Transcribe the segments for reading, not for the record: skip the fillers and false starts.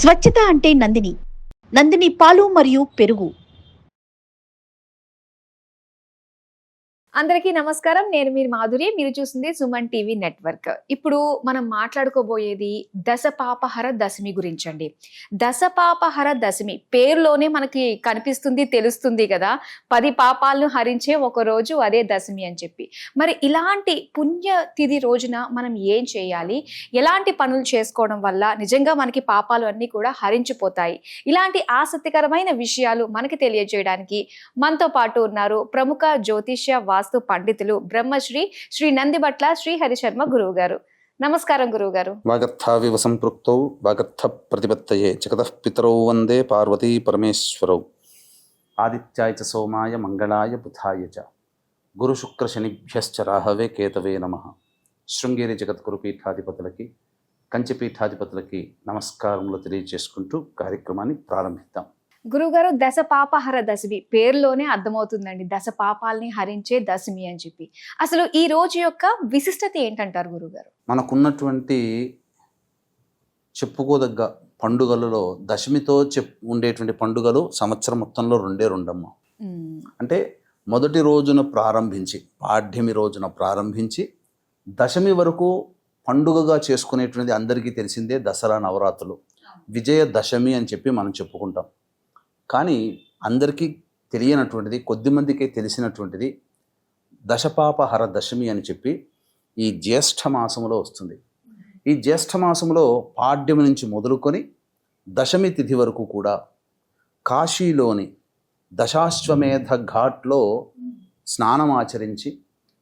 స్వచ్ఛత అంటే నందిని. నందిని పాలు మరియు పెరుగు. అందరికీ నమస్కారం. నేను మీ మాధురి. మీరు చూస్తుంది సుమన్ టీవీ నెట్వర్క్. ఇప్పుడు మనం మాట్లాడుకోబోయేది దశపాపహర దశమి గురించండి. దశపాపహర దశమి పేరులోనే మనకి కనిపిస్తుంది, తెలుస్తుంది కదా. 10 పాపాలను హరించే ఒక రోజు అదే దశమి అని చెప్పి. మరి ఇలాంటి పుణ్య తిథి రోజున మనం ఏం చేయాలి, ఎలాంటి పనులు చేసుకోవడం వల్ల నిజంగా మనకి పాపాలు అన్నీ కూడా హరించిపోతాయి, ఇలాంటి ఆసక్తికరమైన విషయాలు మనకి తెలియజేయడానికి మనతో పాటు ఉన్నారు ప్రముఖ జ్యోతిష్య వాస్తు పండితులు బ్రహ్మశ్రీ శ్రీ నందిబట్ల శ్రీ హరిశర్మ గురువు గారు. నమస్కారం గురువు గారు. వాగర్థావివ సంపృక్తౌ వాగర్థ ప్రతిపత్తయే జగతః పితరౌ వందే పార్వతీ పరమేశ్వరౌ. ఆదిత్యాయ చ సోమాయ మంగళాయ బుధాయ చ గురు శుక్ర శనిభ్యశ్చ రాహవే కేతవే నమః. శృంగేరి జగద్గురు పీఠాధిపతులకి, కంచి పీఠాధిపతులకి నమస్కారములు తెలియజేసుకుంటూ కార్యక్రమాన్ని ప్రారంభిద్దాం. గురుగారు, దశపాపహర దశమి పేరులోనే అర్థమవుతుందండి, దశ పాపాలని హరించే దశమి అని చెప్పి. అసలు ఈ రోజు యొక్క విశిష్టత ఏంటంటారు గురుగారు? మనకున్నటువంటి చెప్పుకోదగ్గ పండుగలలో దశమితో ఉండేటువంటి పండుగలు సంవత్సరం మొత్తంలో రెండమ్మ. అంటే మొదటి రోజున ప్రారంభించి, పాడ్యమి రోజున ప్రారంభించి దశమి వరకు పండుగగా చేసుకునేటువంటిది అందరికీ తెలిసిందే దసరా నవరాత్రులు, విజయ దశమి అని చెప్పి మనం చెప్పుకుంటాం. కానీ అందరికీ తెలియనటువంటిది, కొద్దిమందికే తెలిసినటువంటిది దశపాపహర దశమి అని చెప్పి ఈ జ్యేష్ఠ మాసంలో వస్తుంది. ఈ జ్యేష్ఠ మాసంలో పాడ్యమి నుంచి మొదలుకొని దశమి తిథి వరకు కూడా కాశీలోని దశాశ్వమేధ ఘాట్లో స్నానం ఆచరించి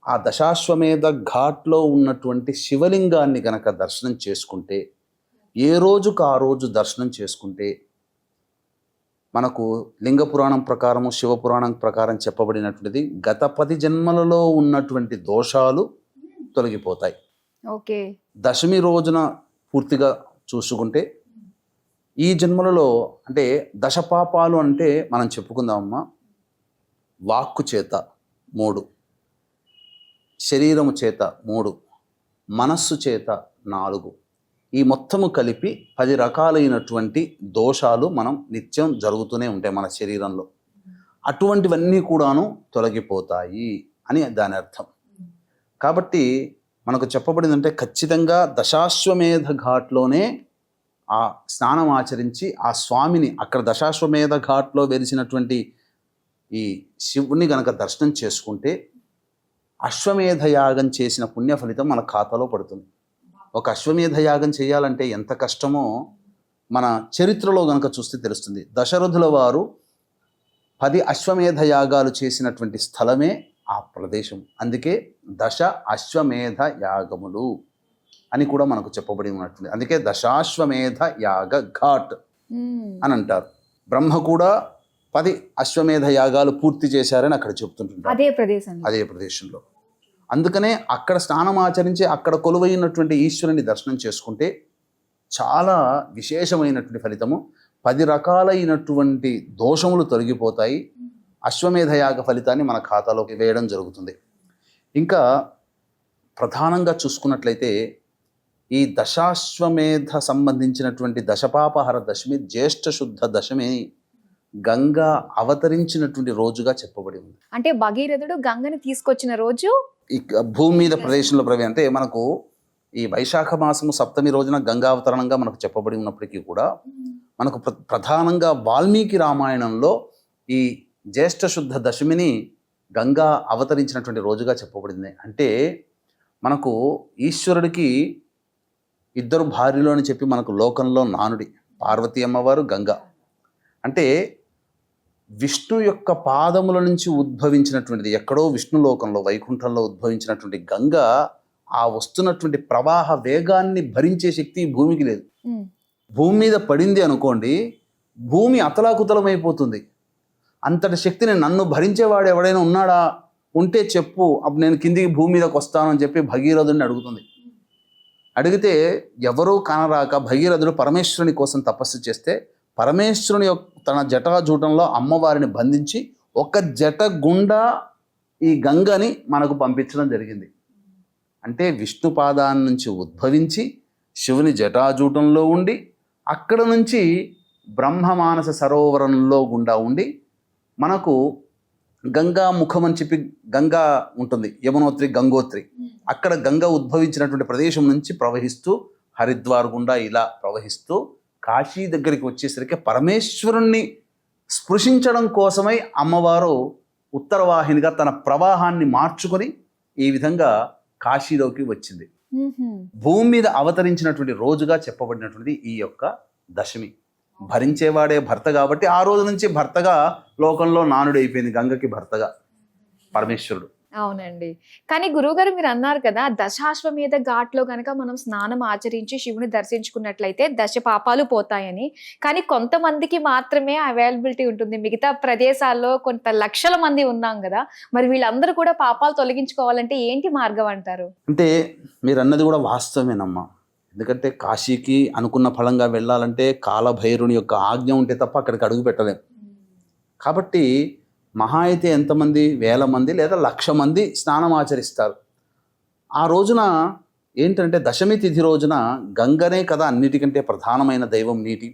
ఆ దశాశ్వమేధ ఘాట్లో ఉన్నటువంటి శివలింగాన్ని గనక దర్శనం చేసుకుంటే, ఏ రోజుకు ఆ రోజు దర్శనం చేసుకుంటే మనకు లింగ పురాణం ప్రకారము, శివపురాణం ప్రకారం చెప్పబడినటువంటిది గత 10 జన్మలలో ఉన్నటువంటి దోషాలు తొలగిపోతాయి. ఓకే. దశమి రోజున పూర్తిగా చూసుకుంటే ఈ జన్మలలో అంటే దశపాపాలు అంటే మనం చెప్పుకుందామమ్మా, వాక్కు చేత 3, శరీరము చేత 3, మనస్సు చేత 4, ఈ మొత్తము కలిపి 10 రకాలైనటువంటి దోషాలు మనం నిత్యం జరుగుతూనే ఉంటాయి మన శరీరంలో. అటువంటివన్నీ కూడాను తొలగిపోతాయి అని దాని అర్థం. కాబట్టి మనకు చెప్పబడిందంటే ఖచ్చితంగా దశాశ్వమేధ ఘాట్లోనే ఆ స్నానం ఆచరించి ఆ స్వామిని, అక్కడ దశాశ్వమేధ ఘాట్లో వెలిసినటువంటి ఈ శివుని గనక దర్శనం చేసుకుంటే అశ్వమేధ యాగం చేసిన పుణ్య ఫలితం మన ఖాతాలో పడుతుంది. ఒక అశ్వమేధ యాగం చేయాలంటే ఎంత కష్టమో మన చరిత్రలో గనక చూస్తే తెలుస్తుంది. దశరథుల వారు 10 అశ్వమేధ యాగాలు చేసినటువంటి స్థలమే ఆ ప్రదేశం. అందుకే దశ అశ్వమేధ యాగములు అని కూడా మనకు చెప్పబడి ఉన్నట్టుంది. అందుకే దశాశ్వమేధ యాగ ఘాట్ అని అంటారు. బ్రహ్మ కూడా 10 అశ్వమేధ యాగాలు పూర్తి చేశారని అక్కడ చెప్తుంటుంటారు, అదే ప్రదేశంలో. అందుకనే అక్కడ స్నానం ఆచరించి అక్కడ కొలువైనటువంటి ఈశ్వరుని దర్శనం చేసుకుంటే చాలా విశేషమైనటువంటి ఫలితము, 10 రకాలైనటువంటి దోషములు తొలగిపోతాయి. అశ్వమేధ యాగ ఫలితాన్ని మన ఖాతాలోకి వేయడం జరుగుతుంది. ఇంకా ప్రధానంగా చూసుకున్నట్లయితే ఈ దశాశ్వమేధ సంబంధించినటువంటి దశపాపహర దశమి జ్యేష్ఠ శుద్ధ దశమి గంగా అవతరించినటువంటి రోజుగా చెప్పబడి ఉంది. అంటే భగీరథుడు గంగని తీసుకొచ్చిన రోజు ఈ భూమి మీద ప్రదేశంలో అంటే మనకు ఈ వైశాఖ మాసము సప్తమి రోజున గంగావతరణంగా మనకు చెప్పబడి ఉన్నప్పటికీ కూడా మనకు ప్రధానంగా వాల్మీకి రామాయణంలో ఈ జ్యేష్ఠ శుద్ధ దశమిని గంగా అవతరించినటువంటి రోజుగా చెప్పబడింది. అంటే మనకు ఈశ్వరుడికి 2 భార్యలు అని చెప్పి మనకు లోకంలో నానుడి, పార్వతీ అమ్మవారు, గంగా. అంటే విష్ణు యొక్క పాదముల నుంచి ఉద్భవించినటువంటిది, ఎక్కడో విష్ణులోకంలో వైకుంఠంలో ఉద్భవించినటువంటి గంగ ఆ వస్తున్నటువంటి ప్రవాహ వేగాన్ని భరించే శక్తి భూమికి లేదు. భూమి మీద పడింది అనుకోండి, భూమి అతలాకుతలమైపోతుంది. అంతటి శక్తిని నన్ను భరించేవాడు ఎవడైనా ఉన్నాడా, ఉంటే చెప్పు, అప్పుడు నేను కిందికి భూమి మీదకి వస్తాను అని చెప్పి భగీరథుడిని అడుగుతుంది. అడిగితే ఎవరూ కానరాక భగీరథుడు పరమేశ్వరుని కోసం తపస్సు చేస్తే పరమేశ్వరుని తన జటాజూటంలో అమ్మవారిని బంధించి ఒక జట గుండా ఈ గంగని మనకు పంపించడం జరిగింది. అంటే విష్ణు పాదాన్ని నుంచి ఉద్భవించి శివుని జటాజూటంలో ఉండి అక్కడ నుంచి బ్రహ్మమానస సరోవరంలో గుండా ఉండి మనకు గంగా ముఖం అని చెప్పి గంగా ఉంటుంది, యమునోత్రి గంగోత్రి, అక్కడ గంగ ఉద్భవించినటువంటి ప్రదేశం నుంచి ప్రవహిస్తూ హరిద్వార్ గుండా ఇలా ప్రవహిస్తూ కాశీ దగ్గరికి వచ్చేసరికి పరమేశ్వరుణ్ణి స్పృశించడం కోసమై అమ్మవారు ఉత్తరవాహినిగా తన ప్రవాహాన్ని మార్చుకొని ఈ విధంగా కాశీలోకి వచ్చింది. భూమి మీద అవతరించినటువంటి రోజుగా చెప్పబడినటువంటిది ఈ యొక్క దశమి. భరించేవాడే భర్త కాబట్టి ఆ రోజు నుంచి భర్తగా లోకంలో నానుడు అయిపోయింది, గంగకి భర్తగా పరమేశ్వరుడు. అవునండి. కానీ గురువుగారు మీరు అన్నారు కదా, దశాశ్వమేధ ఘాట్లో కనుక మనం స్నానం ఆచరించి శివుని దర్శించుకున్నట్లయితే దశ పాపాలు పోతాయని. కానీ కొంతమందికి మాత్రమే అవైలబిలిటీ ఉంటుంది, మిగతా ప్రదేశాల్లో కొంత లక్షల మంది ఉన్నాం కదా, మరి వీళ్ళందరూ కూడా పాపాలు తొలగించుకోవాలంటే ఏంటి మార్గం అంటారు? అంటే మీరు అన్నది కూడా వాస్తవమేనమ్మా. ఎందుకంటే కాశీకి అనుకున్న ఫలంగా వెళ్ళాలంటే కాలభైరుని యొక్క ఆజ్ఞ ఉంటే తప్ప అక్కడికి అడుగు పెట్టలేం. కాబట్టి మహా అయితే ఎంతమంది, 1000 మంది లేదా 1,00,000 మంది స్నానం ఆచరిస్తారు. ఆ రోజున ఏంటంటే దశమి తిథి రోజున గంగనే కదా అన్నిటికంటే ప్రధానమైన దైవం, నీటి.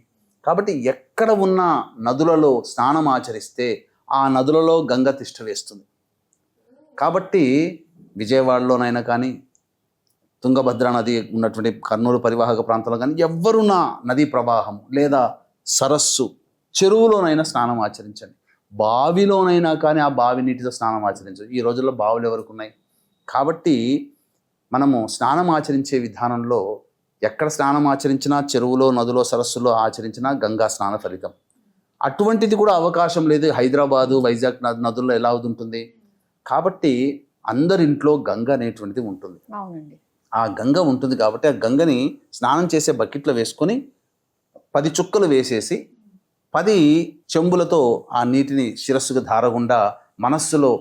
కాబట్టి ఎక్కడ ఉన్న నదులలో స్నానం ఆచరిస్తే ఆ నదులలో గంగ తిష్ట వేస్తుంది. కాబట్టి విజయవాడలోనైనా కానీ, తుంగభద్ర నది ఉన్నటువంటి కర్నూలు పరివాహక ప్రాంతంలో కానీ ఎవ్వరున్నా నదీ ప్రవాహం లేదా సరస్సు, చెరువులోనైనా స్నానం ఆచరించండి. బావిలోనైనా కానీ ఆ బావి నీటితో స్నానం ఆచరించండి. ఈ రోజుల్లో బావులు ఎవరికి ఉన్నాయి? కాబట్టి మనము స్నానం ఆచరించే విధానంలో ఎక్కడ స్నానం ఆచరించినా, చెరువులో, నదులో, సరస్సులో ఆచరించినా గంగా స్నాన ఫలితం. అటువంటిది కూడా అవకాశం లేదు హైదరాబాదు, వైజాగ్ నదుల్లో ఎలా ఉంటుంది. కాబట్టి అందరింట్లో గంగ అనేటువంటిది ఉంటుంది. అవునండి. ఆ గంగ ఉంటుంది కాబట్టి ఆ గంగని స్నానం చేసే బకెట్లో వేసుకొని 10 చుక్కలు వేసేసి 10 చెంబులతో ఆ నీటిని శిరస్సుకు ధారగుండా మనస్సులో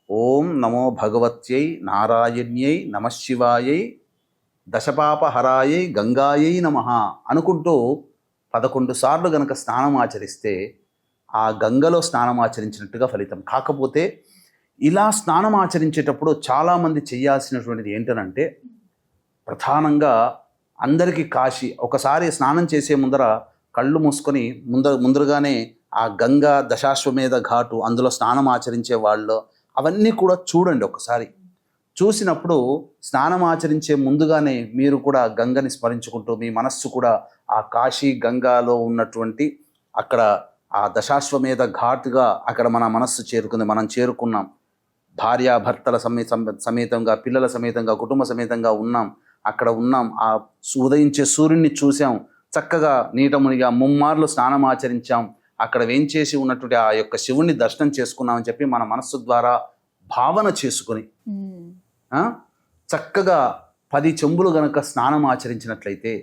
ఓం నమో భగవత్యై నారాయణ్యై నమశివాయై దశపాపహరాయై గంగాయై నమః అనుకుంటూ 11 సార్లు గనక స్నానం ఆచరిస్తే ఆ గంగలో స్నానం ఆచరించినట్టుగా ఫలితం. కాకపోతే ఇలా స్నానం ఆచరించేటప్పుడు చాలామంది చేయాల్సినటువంటిది ఏంటనంటే, ప్రధానంగా అందరికీ కాశీ ఒకసారి స్నానం చేసే ముందర కళ్ళు మూసుకొని ముందరగానే ఆ గంగా దశాశ్వమేధ ఘాటు, అందులో స్నానం ఆచరించే వాళ్ళు అవన్నీ కూడా చూడండి. ఒకసారి చూసినప్పుడు స్నానం ఆచరించే ముందుగానే మీరు కూడా గంగని స్మరించుకుంటూ మీ మనస్సు కూడా ఆ కాశీ గంగాలో ఉన్నటువంటి అక్కడ ఆ దశాశ్వమేధ ఘాటుగా అక్కడ మన మనస్సు చేరుకుంది, మనం చేరుకున్నాం, భార్యాభర్తల సమేతంగా, పిల్లల సమేతంగా, కుటుంబ సమేతంగా ఉన్నాం, అక్కడ ఉన్నాం, ఆ ఉదయించే సూర్యుడిని చూసాం, చక్కగా నీట మునిగా ముమ్మార్లు స్నానం ఆచరించాం, అక్కడ వేంచేసి ఉన్నటువంటి ఆ యొక్క శివుణ్ణి దర్శనం చేసుకున్నామని చెప్పి మన మనస్సు ద్వారా భావన చేసుకుని చక్కగా 10 చెంబులు గనక స్నానం ఆచరించినట్లయితే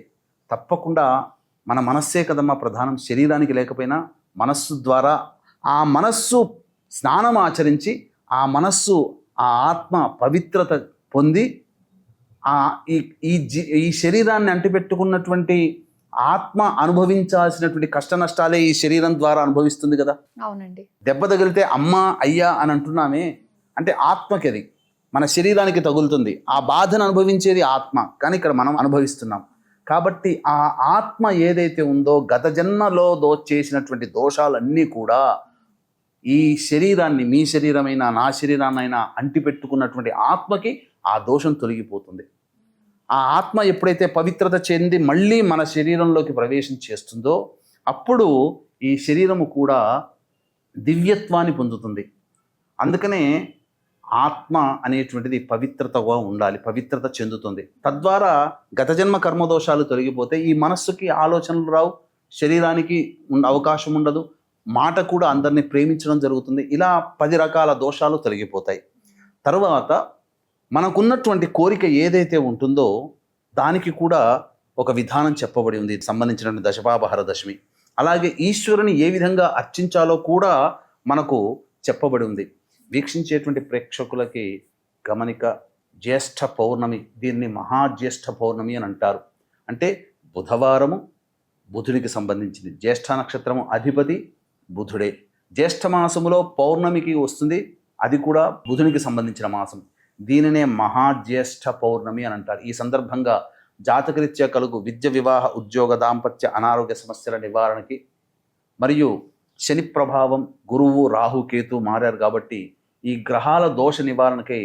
తప్పకుండా మన మనస్సే కదమ్మా ప్రధానం, శరీరానికి లేకపోయినా మనస్సు ద్వారా ఆ మనస్సు స్నానం ఆచరించి ఆ మనస్సు ఆ ఆత్మ పవిత్రత పొంది ఈ శరీరాన్ని అంటిపెట్టుకున్నటువంటి ఆత్మ అనుభవించాల్సినటువంటి కష్ట నష్టాలే ఈ శరీరం ద్వారా అనుభవిస్తుంది కదా. అవునండి. దెబ్బ తగిలితే అమ్మా అయ్యా అని అంటున్నామే అంటే ఆత్మకి అది మన శరీరానికి తగులుతుంది. ఆ బాధను అనుభవించేది ఆత్మ, కానీ ఇక్కడ మనం అనుభవిస్తున్నాం. కాబట్టి ఆ ఆత్మ ఏదైతే ఉందో గత జన్మలో చేసినటువంటి దోషాలన్నీ కూడా ఈ శరీరాన్ని, మీ శరీరమైనా నా శరీరాన్నైనా అంటిపెట్టుకున్నటువంటి ఆత్మకి ఆ దోషం తొలగిపోతుంది. ఆ ఆత్మ ఎప్పుడైతే పవిత్రత చెంది మళ్ళీ మన శరీరంలోకి ప్రవేశం చేస్తుందో అప్పుడు ఈ శరీరము కూడా దివ్యత్వాన్ని పొందుతుంది. అందుకనే ఆత్మ అనేటువంటిది పవిత్రతగా ఉండాలి, పవిత్రత చెందుతుంది. తద్వారా గత జన్మ కర్మదోషాలు తొలగిపోతే ఈ మనస్సుకి ఆలోచనలు రావు, శరీరానికి అవకాశం ఉండదు, మాట కూడా అందరినీ ప్రేమించడం జరుగుతుంది. ఇలా 10 రకాల దోషాలు తొలగిపోతాయి. తర్వాత మనకున్నటువంటి కోరిక ఏదైతే ఉంటుందో దానికి కూడా ఒక విధానం చెప్పబడి ఉంది, సంబంధించినటువంటి దశపాపహర దశమి. అలాగే ఈశ్వరుని ఏ విధంగా అర్చించాలో కూడా మనకు చెప్పబడి ఉంది. వీక్షించేటువంటి ప్రేక్షకులకి గమనిక, జ్యేష్ఠ పౌర్ణమి, దీన్ని మహాజ్యేష్ఠ పౌర్ణమి అని అంటారు. అంటే బుధవారము బుధుడికి సంబంధించింది, జ్యేష్ఠ నక్షత్రము అధిపతి బుధుడే. జ్యేష్ఠ మాసములో పౌర్ణమికి వస్తుంది, అది కూడా బుధునికి సంబంధించిన మాసం. దీనినే మహాజ్యేష్ఠ పౌర్ణమి అని అంటారు. ఈ సందర్భంగా జాతకరీత్యా కలుగు విద్య, వివాహ, ఉద్యోగ, దాంపత్య, అనారోగ్య సమస్యల నివారణకి, మరియు శని ప్రభావం, గురువు, రాహు, కేతు మారారు కాబట్టి ఈ గ్రహాల దోష నివారణకై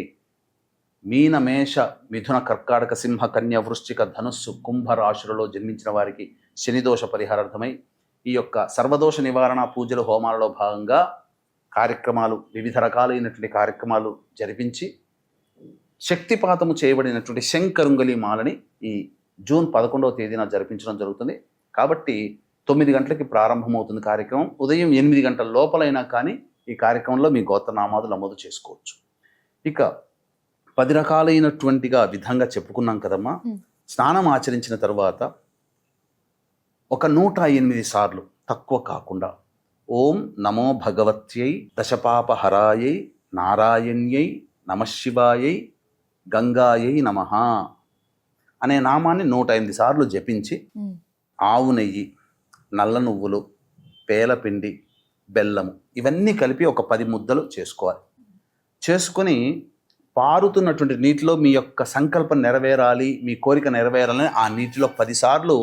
మీన, మేష, మిథున, కర్కాటక, సింహ, కన్య, వృశ్చిక, ధనుస్సు, కుంభ రాశులలో జన్మించిన వారికి శనిదోష పరిహారార్థమై ఈ యొక్క సర్వదోష నివారణ పూజలు, హోమాలలో భాగంగా కార్యక్రమాలు, వివిధ రకాలైనటువంటి కార్యక్రమాలు జరిపించి శక్తిపాతము చేయబడినటువంటి శంకరుంగలి మాలని ఈ జూన్ 11వ తేదీన జరిపించడం జరుగుతుంది. కాబట్టి 9 గంటలకి ప్రారంభమవుతుంది కార్యక్రమం. ఉదయం 8 గంటల లోపలైనా కానీ ఈ కార్యక్రమంలో మీ గోత్రనామాలు నమోదు చేసుకోవచ్చు. ఇక 10 రకాలైనటువంటిగా విధంగా చెప్పుకున్నాం కదమ్మా. స్నానం ఆచరించిన తర్వాత ఒక 108 సార్లు తక్కువ కాకుండా ఓం నమో భగవత్యై దశపాపహరాయై నారాయణ్యై నమశివాయై గంగాయై నమః అనే నామాన్ని 108 సార్లు జపించి ఆవు నెయ్యి, నల్ల నువ్వులు, పేలపిండి, బెల్లము ఇవన్నీ కలిపి ఒక 10 ముద్దలు చేసుకోవాలి. చేసుకొని పారుతున్నటువంటి నీటిలో మీ యొక్క సంకల్పం నెరవేరాలి, మీ కోరిక నెరవేరాలని ఆ నీటిలో 10 సార్లు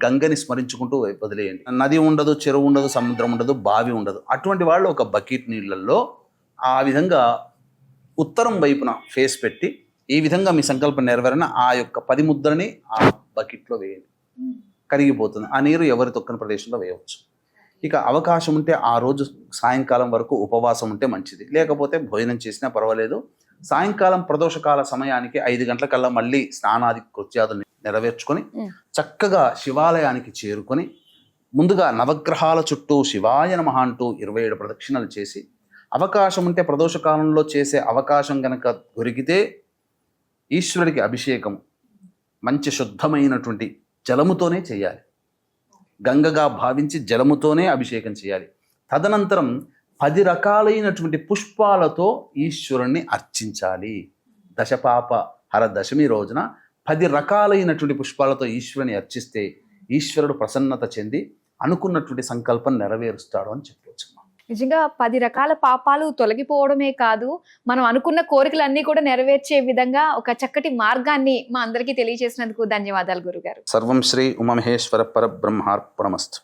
గంగని స్మరించుకుంటూ వదిలేయండి. నది ఉండదు, చెరువు ఉండదు, సముద్రం ఉండదు, బావి ఉండదు. అటువంటి వాళ్ళు ఒక బకెట్ నీళ్ళల్లో ఆ విధంగా ఉత్తరం వైపున ఫేస్ పెట్టి ఈ విధంగా మీ సంకల్పం నెరవేరని ఆ యొక్క 10 ముద్దలని ఆ బకెట్లో వేయండి. కరిగిపోతుంది. ఆ నీరు ఎవరి తొక్కని ప్రదేశంలో వేయవచ్చు. ఇక అవకాశం ఉంటే ఆ రోజు సాయంకాలం వరకు ఉపవాసం ఉంటే మంచిది, లేకపోతే భోజనం చేసినా పర్వాలేదు. సాయంకాలం ప్రదోషకాల సమయానికి 5 గంటలకల్లా మళ్ళీ స్నానాది కృత్యాదులు నెరవేర్చుకొని చక్కగా శివాలయానికి చేరుకొని ముందుగా నవగ్రహాల చుట్టూ శివాయ నమః అంటూ 27 ప్రదక్షిణలు చేసి, అవకాశం ఉంటే ప్రదోషకాలంలో చేసే అవకాశం కనుక దొరికితే ఈశ్వరుడికి అభిషేకం మంచి శుద్ధమైనటువంటి జలముతోనే చేయాలి. గంగగా భావించి జలముతోనే అభిషేకం చేయాలి. తదనంతరం 10 రకాలైనటువంటి పుష్పాలతో ఈశ్వరుణ్ణి అర్చించాలి. దశపాప హర దశమి రోజున 10 రకాలైనటువంటి పుష్పాలతో ఈశ్వరుని అర్చిస్తే ఈశ్వరుడు ప్రసన్నత చెంది అనుకున్నటువంటి సంకల్పం నెరవేరుస్తాడు అని చెప్పవచ్చు. నిజంగా 10 రకాల పాపాలు తొలగిపోవడమే కాదు, మనం అనుకున్న కోరికలన్నీ కూడా నెరవేర్చే విధంగా ఒక చక్కటి మార్గాన్ని మా అందరికీ తెలియజేసినందుకు ధన్యవాదాలు గురుగారు. సర్వం శ్రీ ఉమామహేశ్వర పరబ్రహ్మార్పణమస్తు.